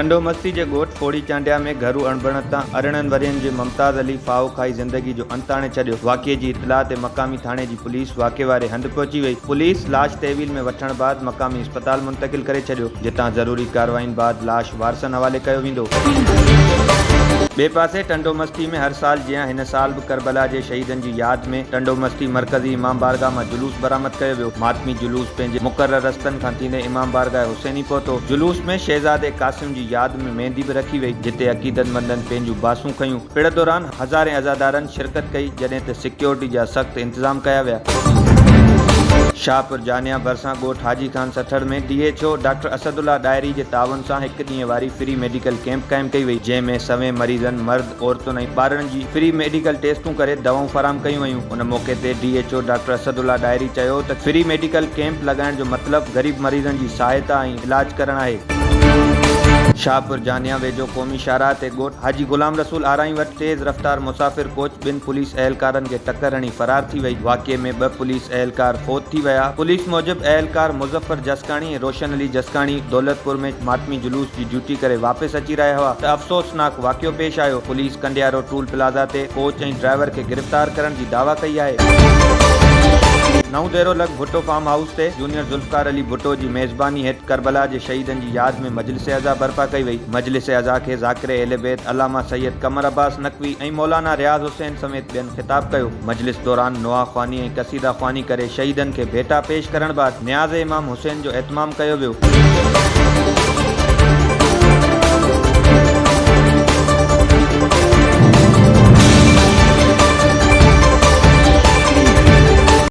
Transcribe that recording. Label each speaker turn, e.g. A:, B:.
A: टंडो मस्ती जे ॻोठ फोड़ी चांडिया में घरू अणबणत तां अरिड़हनि वरियनि जे मुमताज़ अली फाओ खाई ज़िंदगी जो अंत आणे छॾियो। वाक़िए जी इतलाह ते मक़ामी थाणे जी पुलिस वाक़े वारे हंधि पहुची वई। पुलिस लाश तहवील में वठण बाद मक़ामी अस्पताल मुंतक़िल करे छॾियो, जितां ज़रूरी कार्रवाईनि बाद लाश वारसनि हवाले कयो वेंदो। ॿिए पासे टंडो मस्ती में हर साल जीअं हिन साल बि करबला जे शहीदनि जी यादि में टंडो मस्ती मरकज़ी इमाम बारगाह मां जुलूस बरामद कयो वियो। मातमी जुलूस पंहिंजे मुक़रर रस्तनि खां थींदे इमाम बारगाह हुसैनी पहुतो। जुलूस में शहज़ादे कासिम जी यादि में मेहंदी बि रखी वई, जिते अक़ीदतमंदनि पंहिंजूं बासूं खयूं। पिण दौरान हज़ारे अज़ादारनि शिरकत कई, जॾहिं त सिक्योरिटी जा सख़्त इंतज़ाम कया विया। शाहपुर जानिया भरिसां ॻोठ हाजी खान सठड़ में DHO डॉक्टर असदुल्ला डायरी जे तावन सां हिकु ॾींहं वारी फ्री मेडिकल कैंप क़ाइमु कई वई, जंहिं में सवें मरीज़नि, मर्द, औरतुनि ऐं ॿारनि जी फ्री मेडिकल टेस्टूं करे दवाऊं फराहम कयूं वयूं। उन मौक़े ते DHO डॉक्टर असदुल्ला डायरी चयो त फ्री मेडिकल कैंप लॻाइण जो मतिलबु ग़रीब मरीज़नि जी सहायता ऐं इलाज करणु आहे। शाहपुर जानिया वेझो क़ौमी शाहराह ते ॻोठ हाजी गुलाम रसूल आराई वटि तेज़ रफ़्तार मुसाफ़िर कोच ॿिनि पुलिस अहलकारनि खे टक्कर हणी फ़रार थी वई। वाक़िए में 2 पुलिस अहलकार फ़ौत थी विया। पुलिस मूजिबि अहलकार मुज़फ़र जसकाणी ऐं रोशन अली जसकाणी दौलतपुर में मातमी जुलूस जी ड्यूटी करे वापसि अची रहिया हुआ त अफ़सोसनाक वाक़ियो पेश आयो। पुलिस कंडियारो टूल प्लाज़ा ते कोच ऐं ड्राइवर खे गिरफ़्तार करण जी दावा कई आहे। 9 देरो लॻ भुट्टो फार्म हाउस ते जूनियर ज़ुल्फ़कार अली भुट्टो जी मेज़बानी हेठि करबला जे शहीदनि जी यादि में मजलिस अज़ा बर्पा कई वई। मजलिस अज़ा खे ज़ाकिर अहले बैत अल्लामा सैयद कमर अब्बास नक़वी ऐं मौलाना रियाज़ हुसैन समेत ॿियनि ख़िताब कयो। मजलिस दौरान नोआ ख़्वानी ऐं कसीदा ख़्वानी करे शहीदनि खे भेटा पेश करण बाद नियाज़ इमाम हुसैन जो एतमाम कयो वियो।